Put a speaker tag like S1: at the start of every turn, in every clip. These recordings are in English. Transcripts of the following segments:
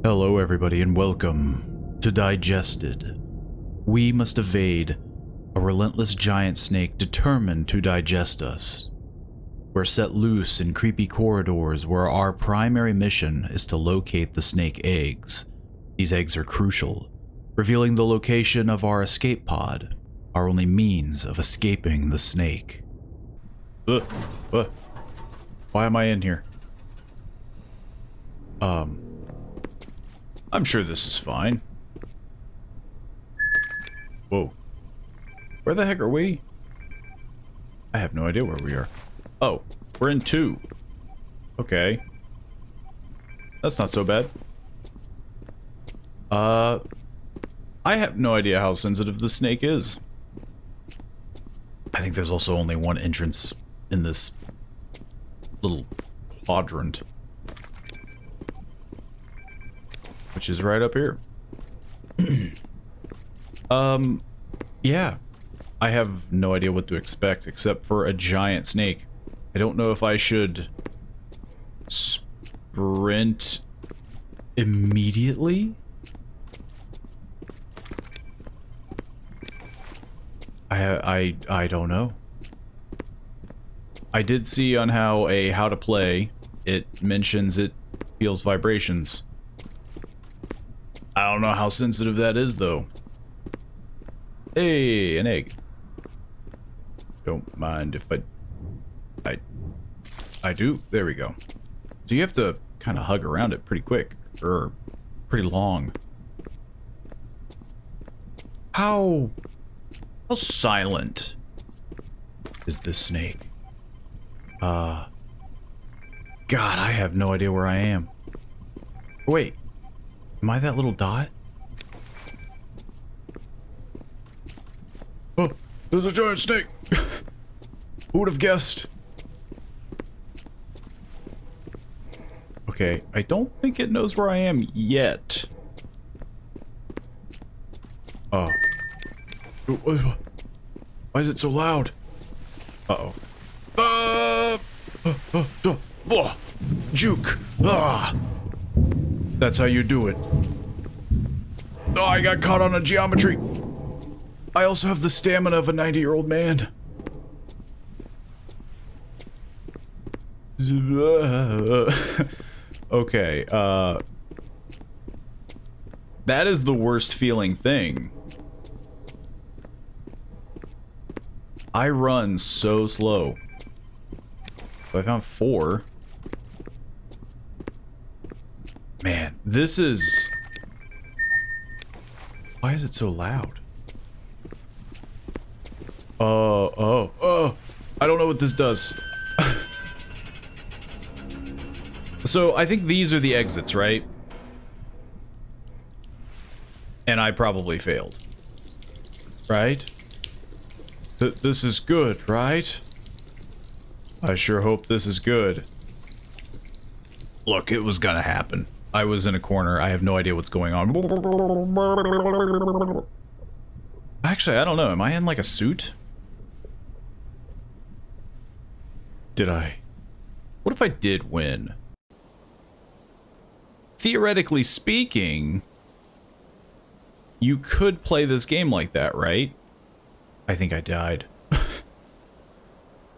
S1: Hello everybody and welcome to Digested. We must evade a relentless giant snake determined to digest us. We're set loose in creepy corridors where our primary mission is to locate the snake eggs. These eggs are crucial, revealing the location of our escape pod, our only means of escaping the snake. Why am I in here? I'm sure this is fine. Whoa. Where the heck are we? I have no idea where we are. Oh, we're in 2. Okay. That's not so bad. I have no idea how sensitive the snake is. I think there's also only one entrance in this little quadrant, which is right up here. Yeah. I have no idea what to expect except for a giant snake. I don't know if I should sprint immediately. I don't know. I did see on how to play, it mentions it feels vibrations. I don't know how sensitive that is, though. Hey, an egg. Don't mind if I do. There we go. So you have to kind of hug around it pretty quick, or pretty long. How silent is this snake? God, I have no idea where I am. Wait. Am I that little dot? Oh, there's a giant snake! Who would have guessed? Okay, I don't think it knows where I am yet. Oh. Why is it so loud? Uh-oh. Juke! Ah! That's how you do it. Oh, I got caught on a geometry. I also have the stamina of a 90-year-old man. Okay, that is the worst feeling thing. I run so slow. So I found 4. Man, this is... Why is it so loud? I don't know what this does. So, I think these are the exits, right? And I probably failed. Right? This is good, right? I sure hope this is good. Look, it was gonna happen. I was in a corner. I have no idea what's going on. Actually, I don't know. Am I in like a suit? Did I? What if I did win? Theoretically speaking, you could play this game like that, right? I think I died.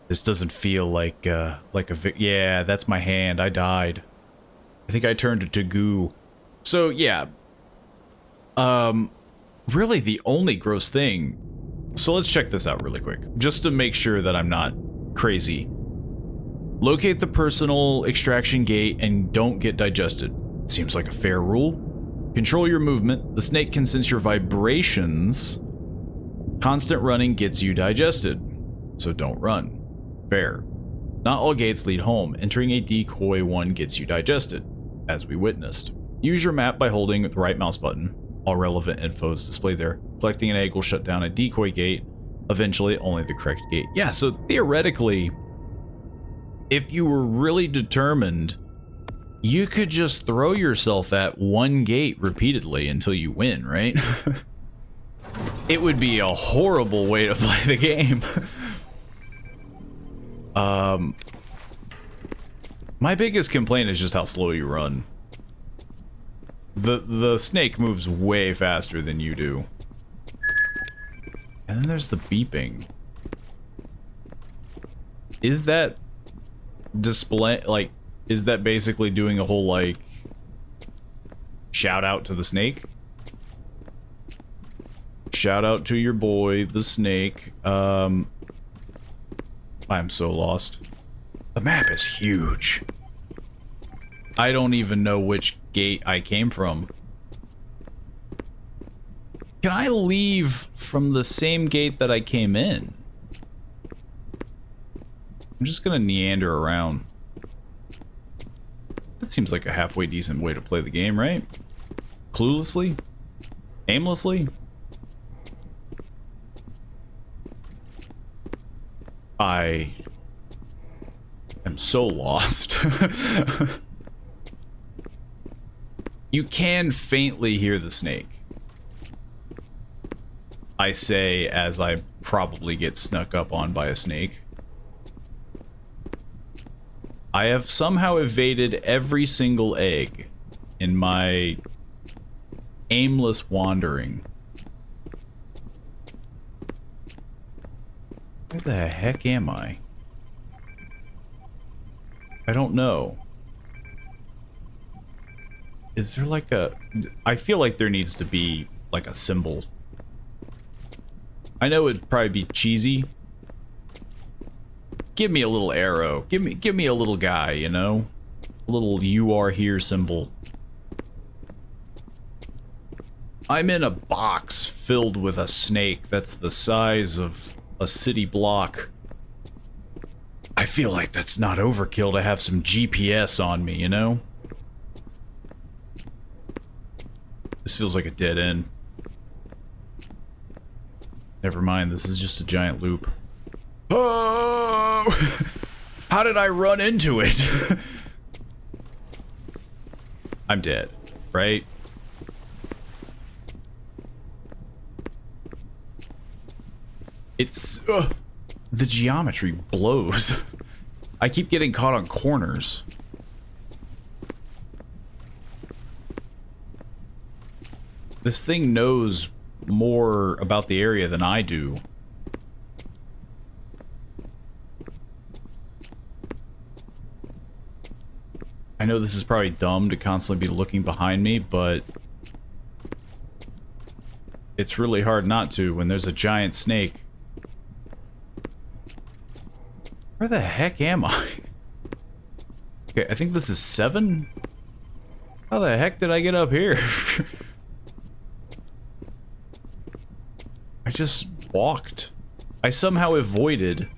S1: This doesn't feel like a yeah, that's my hand. I died. I think I turned it to goo. So, yeah. Really the only gross thing... So let's check this out really quick, just to make sure that I'm not crazy. Locate the personal extraction gate and don't get digested. Seems like a fair rule. Control your movement. The snake can sense your vibrations. Constant running gets you digested, so don't run. Fair. Not all gates lead home. Entering a decoy one gets you digested, as we witnessed. Use your map by holding the right mouse button. All relevant info is displayed there. Collecting an egg will shut down a decoy gate. Eventually, only the correct gate. Yeah, so theoretically, if you were really determined, you could just throw yourself at one gate repeatedly until you win, right? It would be a horrible way to play the game. My biggest complaint is just how slow you run. The snake moves way faster than you do. And then there's the beeping. Is that display, like, is that basically doing a whole, like, shout out to the snake? Shout out to your boy, the snake. I'm so lost. The map is huge. I don't even know which gate I came from. Can I leave from the same gate that I came in? I'm just gonna meander around. That seems like a halfway decent way to play the game, right? Cluelessly? Aimlessly? I am so lost. You can faintly hear the snake. I say as I probably get snuck up on by a snake. I have somehow evaded every single egg in my aimless wandering. Where the heck am I? I don't know. Is there like a... I feel like there needs to be like a symbol. I know it'd probably be cheesy. Give me a little arrow. Give me a little guy, you know? A little "you are here" symbol. I'm in a box filled with a snake that's the size of a city block. I feel like that's not overkill to have some GPS on me, you know? This feels like a dead end. Never mind, this is just a giant loop. Oh! How did I run into it? I'm dead, right? It's... the geometry blows. I keep getting caught on corners. This thing knows more about the area than I do. I know this is probably dumb to constantly be looking behind me, but it's really hard not to when there's a giant snake. Where the heck am I? Okay, I think this is 7? How the heck did I get up here? I just walked. I somehow avoided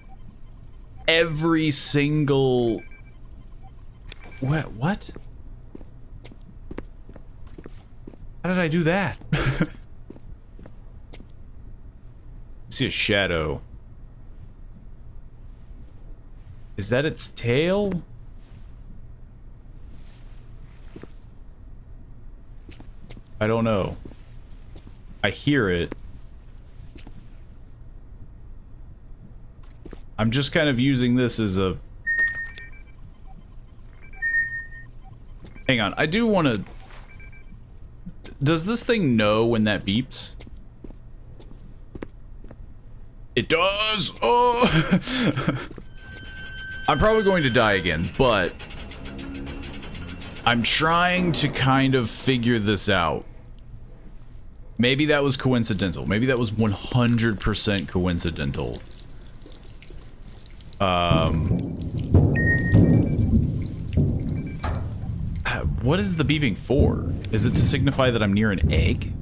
S1: every single... What? How did I do that? I see a shadow. Is that its tail? I don't know. I hear it. I'm just kind of using this as a... Hang on, I do want to... Does this thing know when that beeps? It does! Oh! I'm probably going to die again, but... I'm trying to kind of figure this out. Maybe that was coincidental. Maybe that was 100% coincidental. What is the beeping for? Is it to signify that I'm near an egg?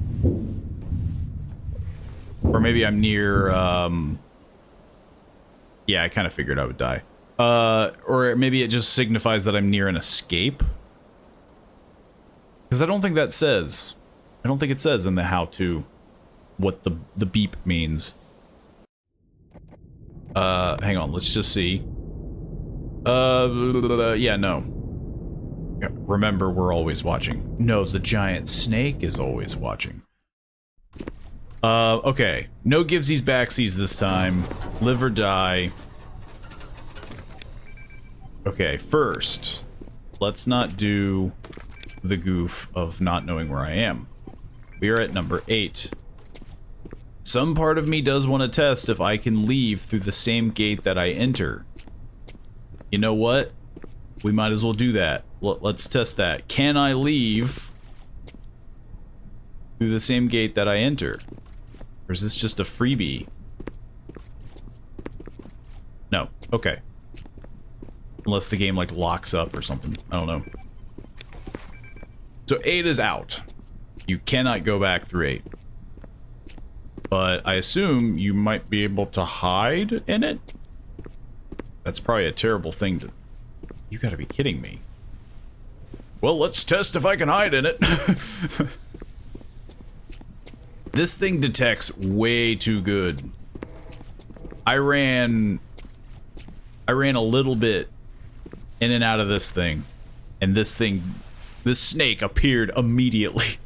S1: Or maybe I'm near, yeah, I kind of figured I would die. Or maybe it just signifies that I'm near an escape? Because I don't think that says... I don't think it says in the how-to what the beep means. Hang on, let's just see. Yeah, no. Remember, we're always watching. No, the giant snake is always watching. Okay. No givesies backsies this time. Live or die. Okay, first, let's not do the goof of not knowing where I am. We are at number 8. Some part of me does want to test if I can leave through the same gate that I enter. You know what? We might as well do that. Let's test that. Can I leave through the same gate that I enter? Or is this just a freebie? No. Okay. Unless the game, like, locks up or something. I don't know. So 8 is out. You cannot go back through 8. But I assume you might be able to hide in it? That's probably a terrible thing to... You gotta be kidding me. Well, let's test if I can hide in it. This thing detects way too good. I ran a little bit in and out of this thing. And this snake appeared immediately.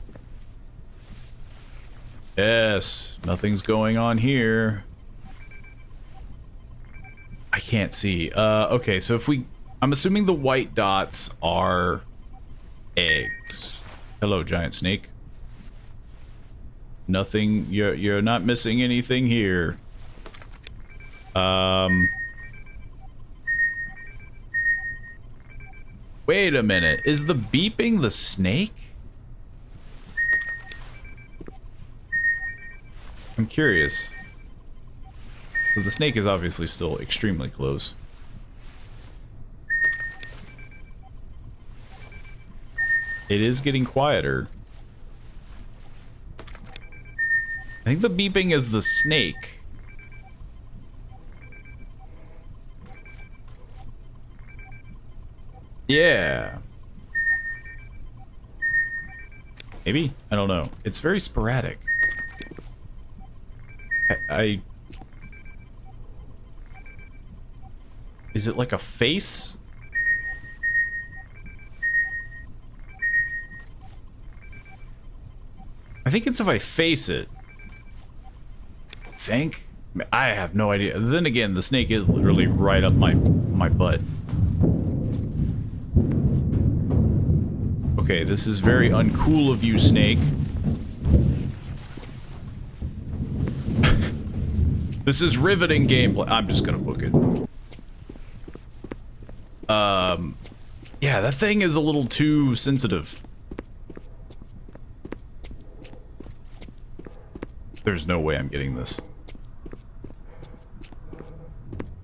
S1: Yes, nothing's going on here. I can't see. Okay, so if I'm assuming the white dots are eggs. Hello, giant snake. Nothing, you're not missing anything here. Wait a minute, is the beeping the snake? I'm curious. So the snake is obviously still extremely close. It is getting quieter. I think the beeping is the snake. Yeah. Maybe? I don't know. It's very sporadic. Is it like a face? I think it's if I face it. Think? I have no idea. Then again, the snake is literally right up my butt. Okay, this is very uncool of you, snake. This is riveting gameplay. I'm just gonna book it. Yeah, that thing is a little too sensitive. There's no way I'm getting this.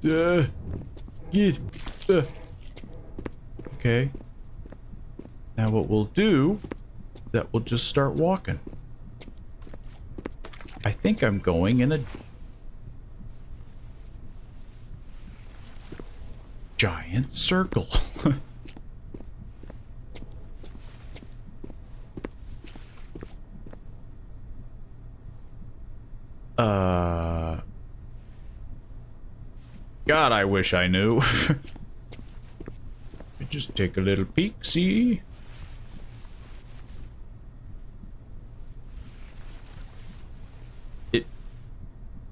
S1: Okay. Now what we'll do is that we'll just start walking. I think I'm going in a giant circle. God, I wish I knew. Just take a little peek, see?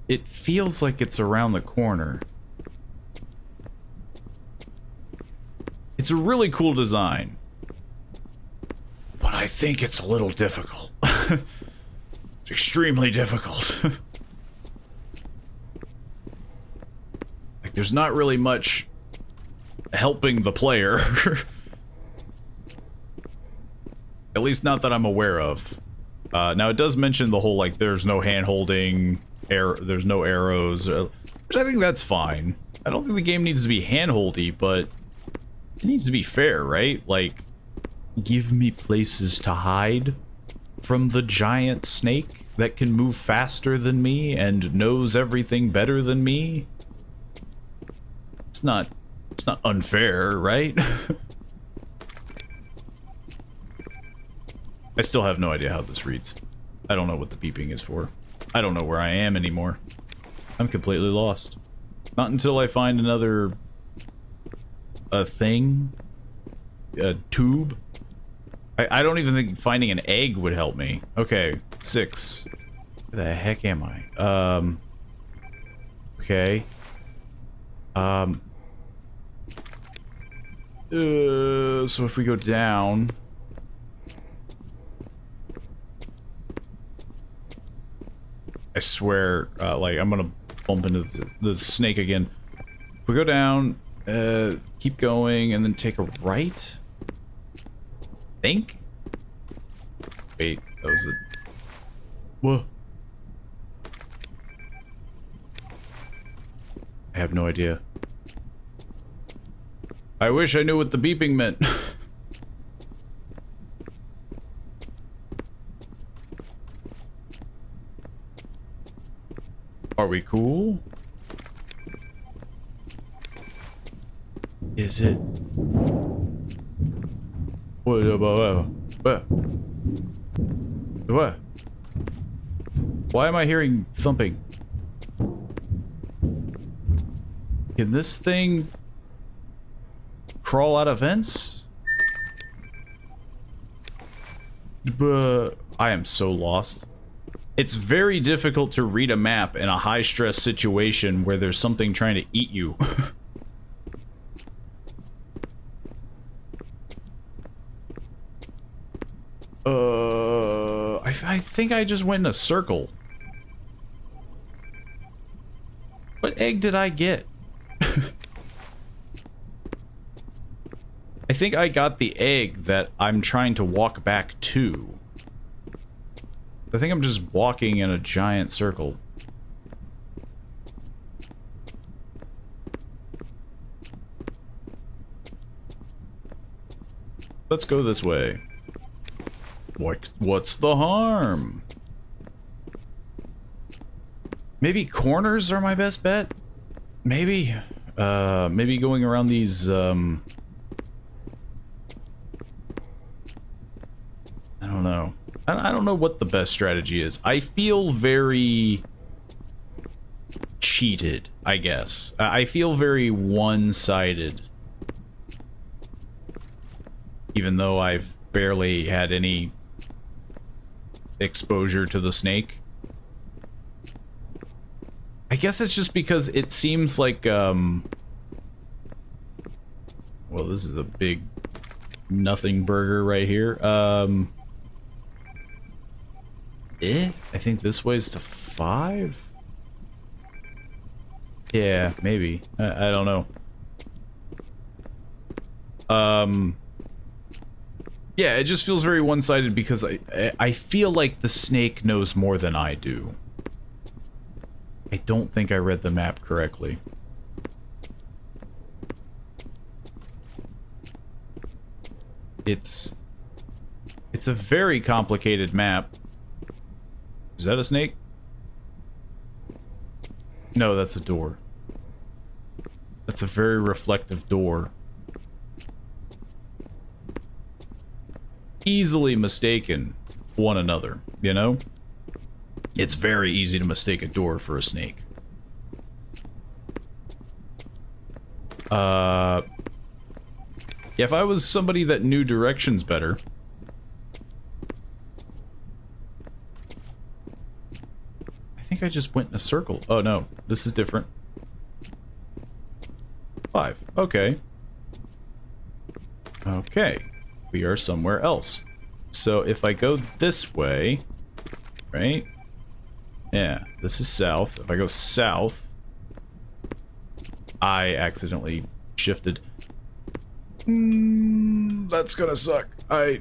S1: It feels like it's around the corner. It's a really cool design. But I think it's a little difficult. It's extremely difficult. Like, there's not really much helping the player. At least not that I'm aware of. Now it does mention the whole, like, there's no hand-holding, there's no arrows, which I think that's fine. I don't think the game needs to be hand-holdy, but it needs to be fair, right? Like, give me places to hide from the giant snake that can move faster than me and knows everything better than me. It's not unfair, right? I still have no idea how this reads. I don't know what the beeping is for. I don't know where I am anymore. I'm completely lost. Not until I find another... a thing? A tube? I don't even think finding an egg would help me. Okay, 6. Where the heck am I? Okay. So if we go down... I swear, like, I'm gonna bump into the snake again. If we go down, keep going, and then take a right? Think? Wait, that was it. Whoa. I have no idea. I wish I knew what the beeping meant. Are we cool? Is it? What? Why am I hearing thumping? Can this thing crawl out of vents? But I am so lost. It's very difficult to read a map in a high-stress situation where there's something trying to eat you. I think I just went in a circle. What egg did I get? I think I got the egg that I'm trying to walk back to. I think I'm just walking in a giant circle. Let's go this way. What's the harm? Maybe corners are my best bet? Maybe? Maybe going around these, I don't know. I don't know what the best strategy is. I feel very cheated, I guess. I feel very one-sided. Even though I've barely had any exposure to the snake. I guess it's just because it seems like, well, this is a big nothing burger right here. I think this way's to 5? Yeah, maybe. I don't know. Yeah, it just feels very one-sided because I feel like the snake knows more than I do. I don't think I read the map correctly. It's a very complicated map. Is that a snake? No, that's a door. That's a very reflective door. Easily mistaken one another, you know? It's very easy to mistake a door for a snake. Yeah, if I was somebody that knew directions better... I think I just went in a circle. Oh no, this is different. 5, okay. Okay. We are somewhere else. So if I go this way, right? Yeah, this is south. If I go south, I accidentally shifted. That's gonna suck. If I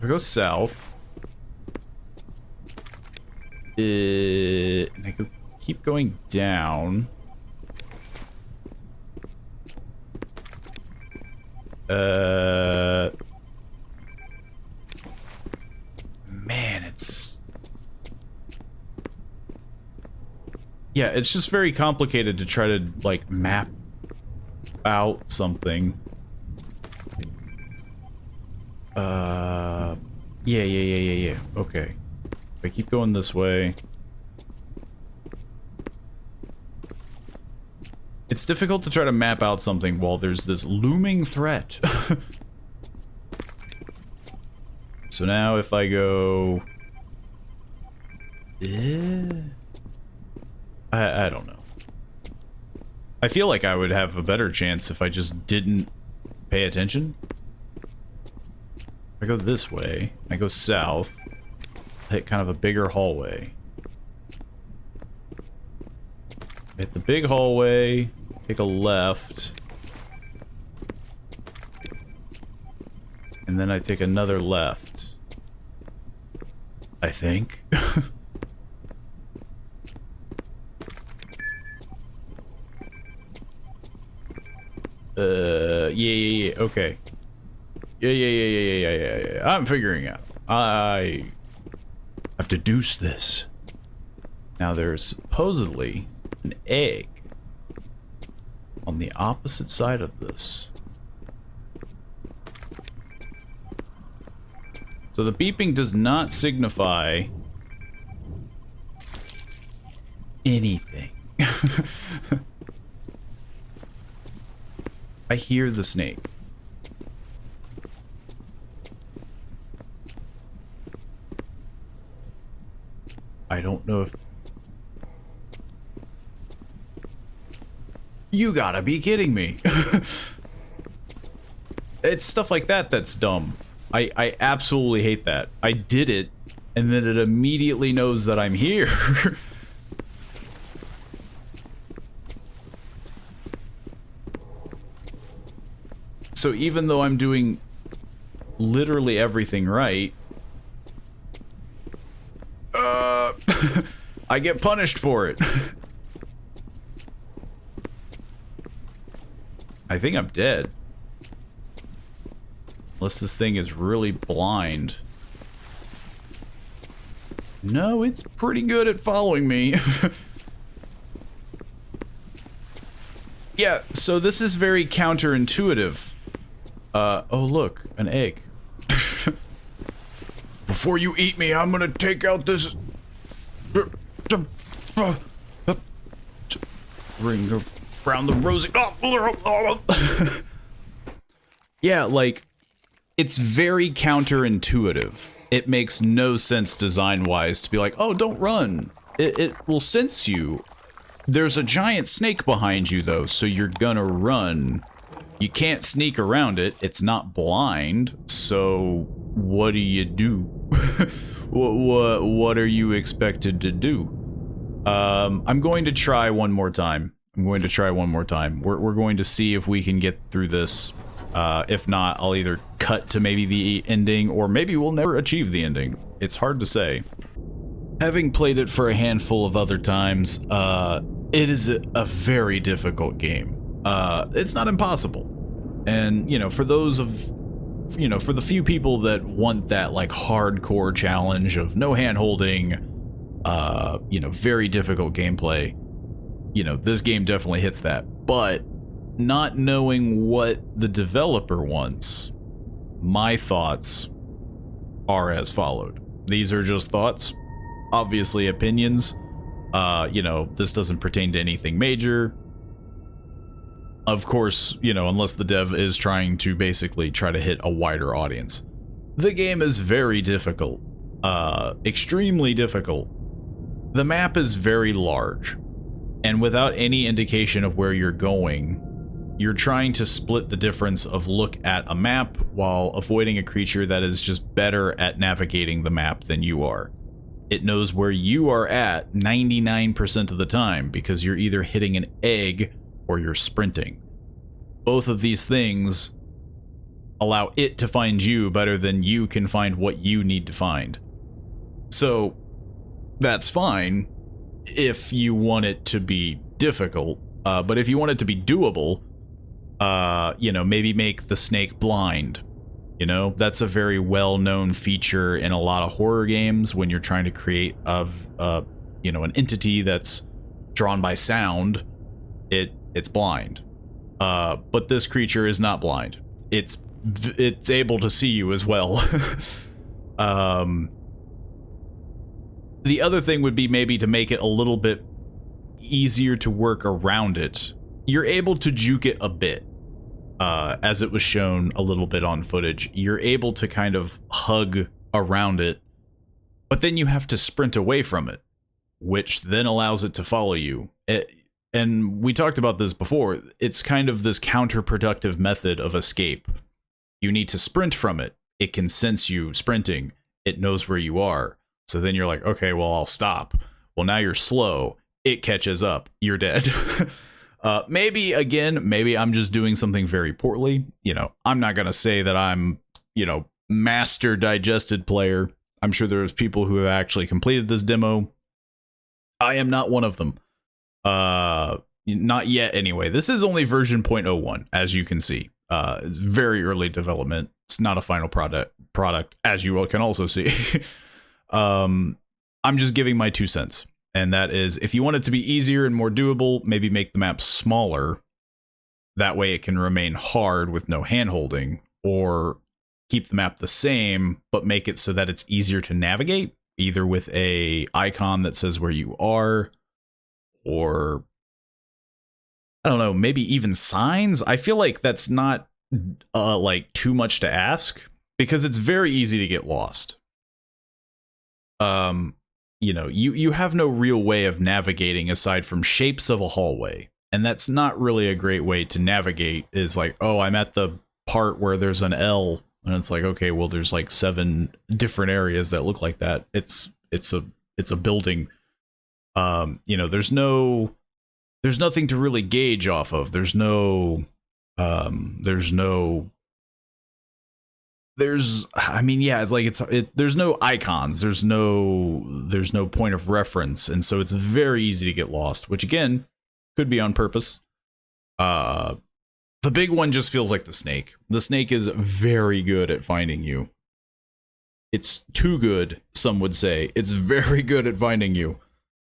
S1: go south, and I keep going down. Man, yeah, it's just very complicated to try to, like, map out something. Yeah. Okay. If I keep going this way... It's difficult to try to map out something while there's this looming threat. So now if I go... I don't know. I feel like I would have a better chance if I just didn't pay attention. If I go this way, I go south. hit kind of a bigger hallway. Hit the big hallway, take a left. And then I take another left. I think. Yeah, okay. Yeah. I'm figuring out. I have deduced this. Now there's supposedly an egg on the opposite side of this. So the beeping does not signify anything. I hear the snake. I don't know if... You gotta be kidding me. It's stuff like that that's dumb. I absolutely hate that. I did it, and then it immediately knows that I'm here. So even though I'm doing literally everything right, I get punished for it. I think I'm dead. Unless this thing is really blind. No, it's pretty good at following me. Yeah, so this is very counterintuitive. Oh look, an egg. Before you eat me, I'm gonna take out this... Ring around the rosy... Yeah, like... It's very counterintuitive. It makes no sense design-wise to be like, oh, don't run. It will sense you. There's a giant snake behind you, though, so you're gonna run. You can't sneak around it. It's not blind, so what do? What are you expected to do? I'm going to try one more time. We're going to see if we can get through this. If not, I'll either cut to maybe the ending, or maybe we'll never achieve the ending. It's hard to say. Having played it for a handful of other times, it is a very difficult game. It's not impossible. And, you know, for those of, you know, for the few people that want that, like, hardcore challenge of no hand-holding, you know, very difficult gameplay, you know, this game definitely hits that. But not knowing what the developer wants, my thoughts are as followed. These are just thoughts, obviously opinions. You know, this doesn't pertain to anything major. Of course, you know, unless the dev is trying to basically try to hit a wider audience. The game is very difficult. Extremely difficult. The map is very large, and without any indication of where you're going, you're trying to split the difference of look at a map while avoiding a creature that is just better at navigating the map than you are. It knows where you are at 99% of the time because you're either hitting an egg or you're sprinting. Both of these things allow it to find you better than you can find what you need to find. So that's fine if you want it to be difficult, but if you want it to be doable, you know, maybe make the snake blind. You know, that's a very well-known feature in a lot of horror games when you're trying to create you know, an entity that's drawn by sound. It's blind. But this creature is not blind. It's able to see you as well. The other thing would be maybe to make it a little bit easier to work around it. You're able to juke it a bit. As it was shown a little bit on footage, you're able to kind of hug around it, but then you have to sprint away from it, which then allows it to follow you. And we talked about this before, it's kind of this counterproductive method of escape. You need to sprint from it. It can sense you sprinting. It knows where you are. So then you're like, okay, well, I'll stop. Well, now you're slow. It catches up. You're dead. Maybe I'm just doing something very poorly. You know, I'm not going to say that I'm, you know, master digested player. I'm sure there's people who have actually completed this demo. I am not one of them. Not yet anyway. This is only version 0.01, as you can see. It's very early development. It's not a final product, as you can also see. I'm just giving my 2 cents. And that is, if you want it to be easier and more doable, maybe make the map smaller. That way it can remain hard with no hand-holding. Or keep the map the same, but make it so that it's easier to navigate, either with a icon that says where you are, or I don't know, maybe even signs. I feel like that's not like too much to ask, because it's very easy to get lost. You know, you have no real way of navigating aside from shapes of a hallway. And that's not really a great way to navigate, is like, oh, I'm at the part where there's an L, and it's like, okay, well, there's like 7 different areas that look like that. It's a building. You know, there's nothing to really gauge off of. There's no icons, there's no point of reference, and so it's very easy to get lost, which again could be on purpose. The big one just feels like the snake. The snake is very good at finding you. It's too good, some would say. It's very good at finding you.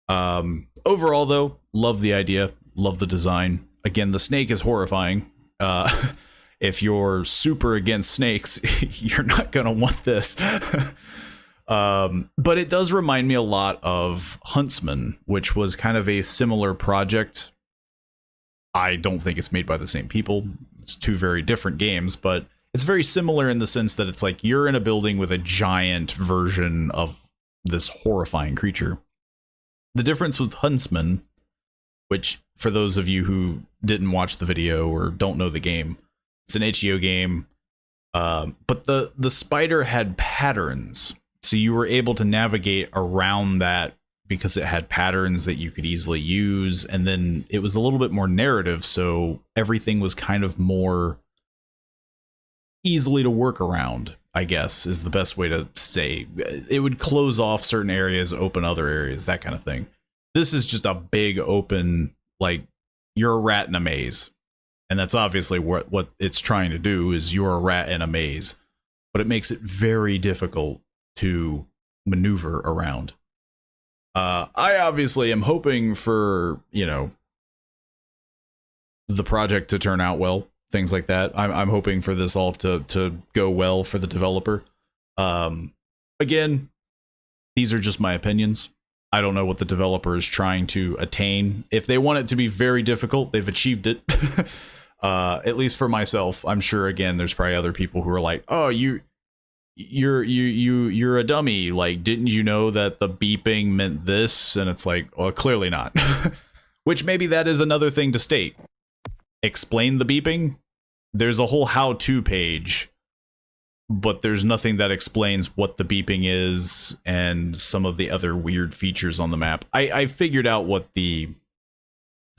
S1: Overall though, love the idea, love the design. Again, the snake is horrifying. If you're super against snakes, you're not gonna want this. But it does remind me a lot of Huntsman, which was kind of a similar project. I don't think it's made by the same people. It's 2 very different games, but it's very similar in the sense that it's like you're in a building with a giant version of this horrifying creature. The difference with Huntsman, which for those of you who didn't watch the video or don't know the game, it's an itch.io game, but the spider had patterns, so you were able to navigate around that because it had patterns that you could easily use, and then it was a little bit more narrative, so everything was kind of more easily to work around, I guess, is the best way to say. It would close off certain areas, open other areas, that kind of thing. This is just a big open, like, you're a rat in a maze. And that's obviously what it's trying to do, is you're a rat in a maze. But it makes it very difficult to maneuver around. I obviously am hoping for, you know, the project to turn out well, things like that. I'm hoping for this all to go well for the developer. Again, these are just my opinions. I don't know what the developer is trying to attain. If they want it to be very difficult, they've achieved it. At least for myself. I'm sure, again, there's probably other people who are like, oh, you're a dummy. Like, didn't you know that the beeping meant this? And it's like, well, clearly not. Which maybe that is another thing to state. Explain the beeping. There's a whole how-to page, but there's nothing that explains what the beeping is and some of the other weird features on the map. I figured out what the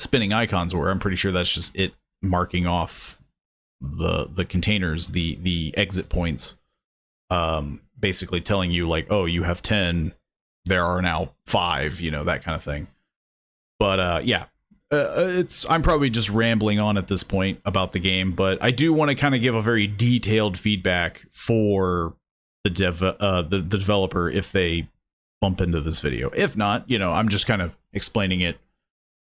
S1: spinning icons were. I'm pretty sure that's just it marking off the containers, the exit points, basically telling you like, oh, you have 10, there are now 5, you know, that kind of thing. But yeah, I'm probably just rambling on at this point about the game, but I do want to kind of give a very detailed feedback for the developer if they bump into this video. If not, you know, I'm just kind of explaining it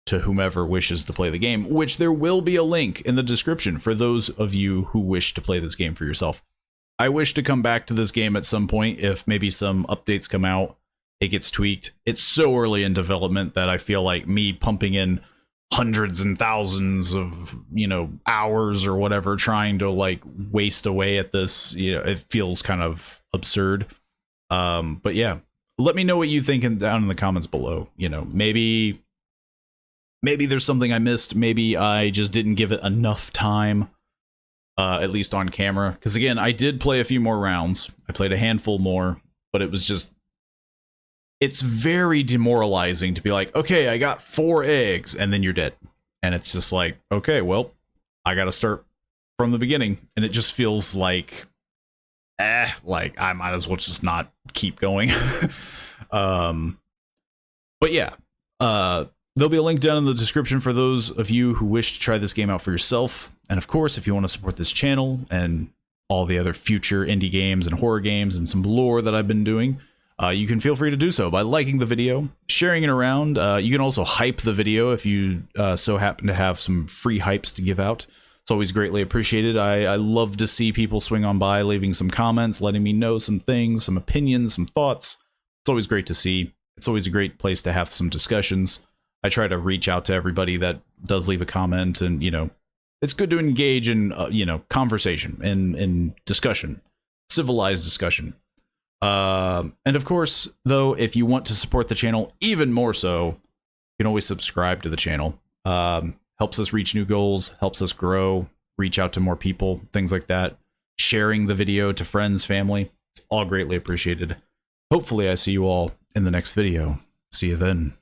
S1: to whomever wishes to play the game, which there will be a link in the description for those of you who wish to play this game for yourself. I wish to come back to this game at some point if maybe some updates come out, it gets tweaked. It's so early in development that I feel like me pumping in hundreds and thousands of, you know, hours or whatever trying to like waste away at this, you know, it feels kind of absurd. But yeah, let me know what you think down in the comments below. You know, maybe there's something I missed. Maybe I just didn't give it enough time, at least on camera. Because again, I did play a few more rounds. I played a handful more, but it was just, it's very demoralizing to be like, okay, I got 4 eggs, and then you're dead. And it's just like, okay, well, I gotta start from the beginning. And it just feels like, like I might as well just not keep going. But yeah, there'll be a link down in the description for those of you who wish to try this game out for yourself. And of course, if you want to support this channel and all the other future indie games and horror games and some lore that I've been doing, you can feel free to do so by liking the video, sharing it around. You can also hype the video if you so happen to have some free hypes to give out. It's always greatly appreciated. I love to see people swing on by, leaving some comments, letting me know some things, some opinions, some thoughts. It's always great to see. It's always a great place to have some discussions. I try to reach out to everybody that does leave a comment, and, you know, it's good to engage in, you know, conversation and discussion, civilized discussion. And of course, though, if you want to support the channel even more so, you can always subscribe to the channel. Helps us reach new goals, helps us grow, reach out to more people, things like that. Sharing the video to friends, family, it's all greatly appreciated. Hopefully I see you all in the next video. See you then.